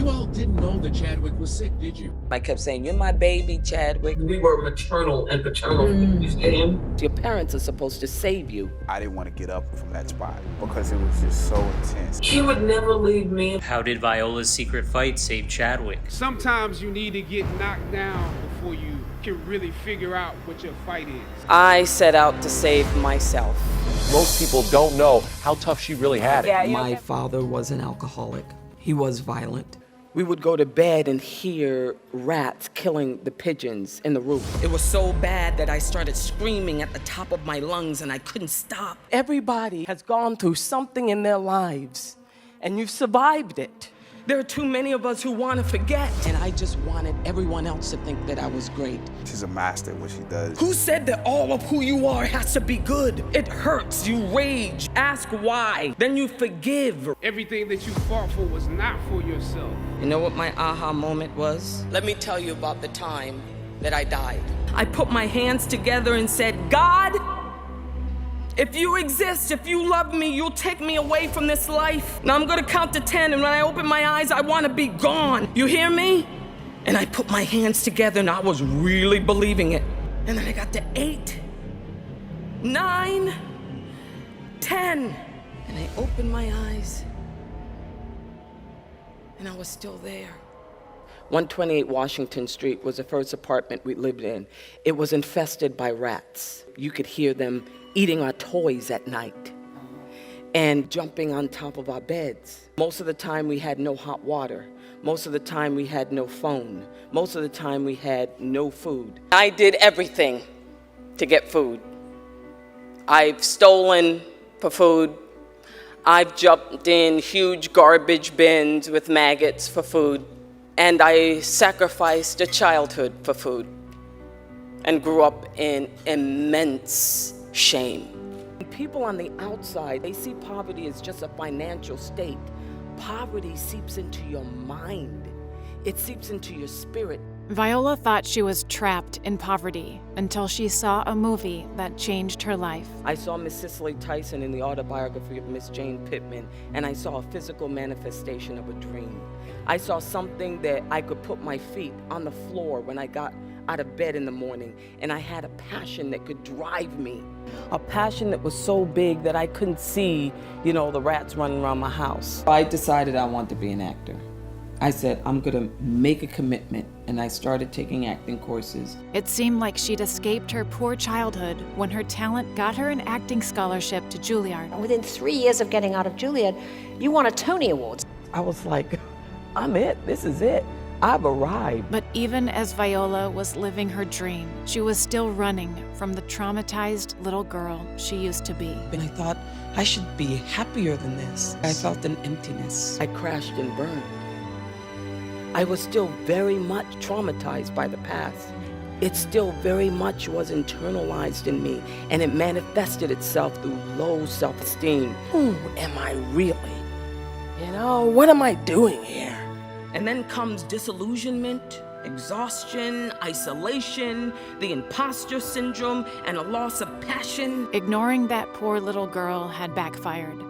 You all didn't know that Chadwick was sick, did you? I kept saying, "You're my baby, Chadwick." We were maternal and paternal figures to him. Your parents are supposed to save you. I didn't want to get up from that spot because it was just so intense. He would never leave me. How did Viola's secret fight save Chadwick? Sometimes you need to get knocked down before you can really figure out what your fight is. I set out to save myself. Most people don't know how tough she really had it. My father was an alcoholic. He was violent. We would go to bed and hear rats killing the pigeons in the roof. It was so bad that I started screaming at the top of my lungs and I couldn't stop. Everybody has gone through something in their lives and you've survived it. There are too many of us who want to forget. And I just wanted everyone else to think that I was great. She's a master at what she does. Who said that all of who you are has to be good? It hurts, you rage, ask why, then you forgive. Everything that you fought for was not for yourself. You know what my aha moment was? Let me tell you about the time that I died. I put my hands together and said, God, if you exist, if you love me, you'll take me away from this life. Now I'm gonna count to 10, and when I open my eyes, I wanna be gone. You hear me? And I put my hands together and I was really believing it. And then I got to 8, 9, 10. And I opened my eyes and I was still there. 128 Washington Street was the first apartment we lived in. It was infested by rats. You could hear them eating our toys at night and jumping on top of our beds. Most of the time we had no hot water. Most of the time we had no phone. Most of the time we had no food. I did everything to get food. I've stolen for food. I've jumped in huge garbage bins with maggots for food. And I sacrificed a childhood for food and grew up in immense shame. People on the outside, they see poverty as just a financial state. Poverty seeps into your mind. It seeps into your spirit. Viola thought she was trapped in poverty until she saw a movie that changed her life. I saw Miss Cicely Tyson in the autobiography of Miss Jane Pittman, and I saw a physical manifestation of a dream. I saw something that I could put my feet on the floor when I got out of bed in the morning, and I had a passion that could drive me. A passion that was so big that I couldn't see, the rats running around my house. I decided I wanted to be an actor. I said, I'm gonna make a commitment, and I started taking acting courses. It seemed like she'd escaped her poor childhood when her talent got her an acting scholarship to Juilliard. Within 3 years of getting out of Juilliard, you won a Tony Award. I was like, I'm it, this is it. I've arrived. But even as Viola was living her dream, she was still running from the traumatized little girl she used to be. And I thought, I should be happier than this. I felt an emptiness. I crashed and burned. I was still very much traumatized by the past. It still very much was internalized in me, and it manifested itself through low self-esteem. Who am I really? What am I doing here? And then comes disillusionment, exhaustion, isolation, the imposter syndrome, and a loss of passion. Ignoring that poor little girl had backfired.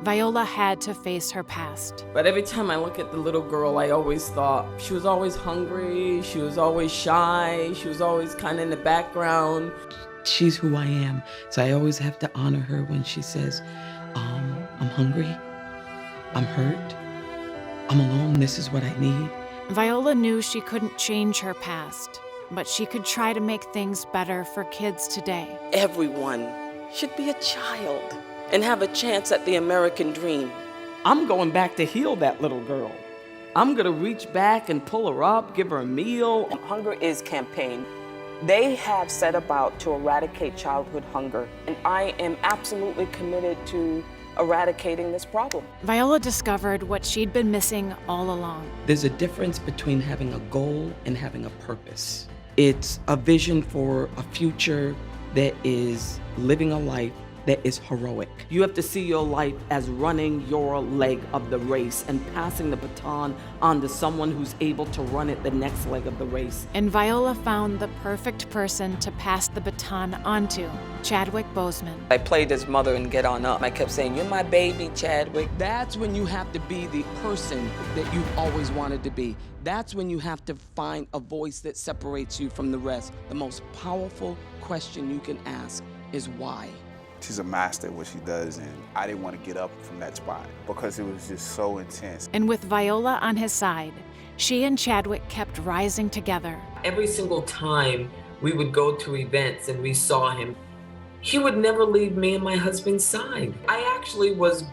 Viola had to face her past. But every time I look at the little girl, I always thought she was always hungry, she was always shy, she was always kind of in the background. She's who I am, so I always have to honor her when she says, I'm hungry, I'm hurt, I'm alone, this is what I need. Viola knew she couldn't change her past, but she could try to make things better for kids today. Everyone should be a child and have a chance at the American dream. I'm going back to heal that little girl. I'm gonna reach back and pull her up, give her a meal. Hunger Is campaign. They have set about to eradicate childhood hunger, and I am absolutely committed to eradicating this problem. Viola discovered what she'd been missing all along. There's a difference between having a goal and having a purpose. It's a vision for a future that is living a life that is heroic. You have to see your life as running your leg of the race and passing the baton on to someone who's able to run it the next leg of the race. And Viola found the perfect person to pass the baton onto, Chadwick Boseman. I played his mother in Get On Up. I kept saying, "You're my baby, Chadwick." That's when you have to be the person that you've always wanted to be. That's when you have to find a voice that separates you from the rest. The most powerful question you can ask is why. She's a master at what she does, and I didn't want to get up from that spot because it was just so intense. And with Viola on his side, she and Chadwick kept rising together. Every single time we would go to events and we saw him, he would never leave me and my husband's side. I actually was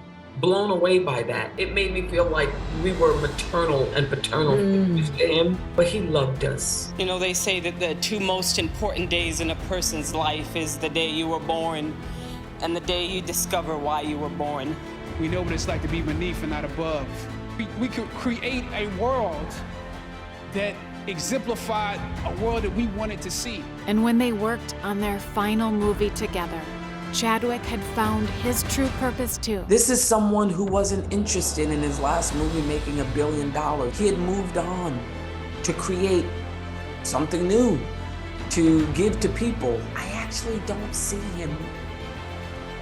blown away by that. It made me feel like we were maternal and paternal figures to him, but he loved us. You know, they say that the two most important days in a person's life is the day you were born and the day you discover why you were born. We know what it's like to be beneath and not above. We could create a world that exemplified a world that we wanted to see. And when they worked on their final movie together, Chadwick had found his true purpose too. This is someone who wasn't interested in his last movie making $1 billion. He had moved on to create something new, to give to people. I actually don't see him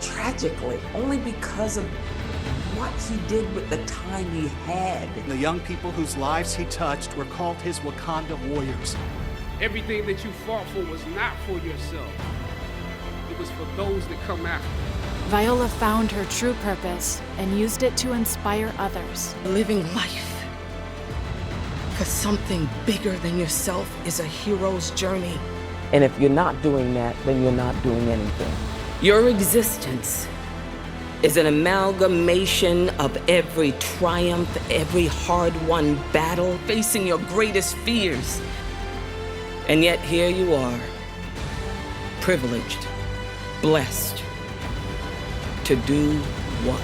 tragically, only because of what he did with the time he had. The young people whose lives he touched were called his Wakanda warriors. Everything that you fought for was not for yourself. It was for those that come after. Viola found her true purpose and used it to inspire others. Living life for something bigger than yourself is a hero's journey. And if you're not doing that, then you're not doing anything. Your existence is an amalgamation of every triumph, every hard-won battle, facing your greatest fears. And yet here you are, privileged, blessed to do what?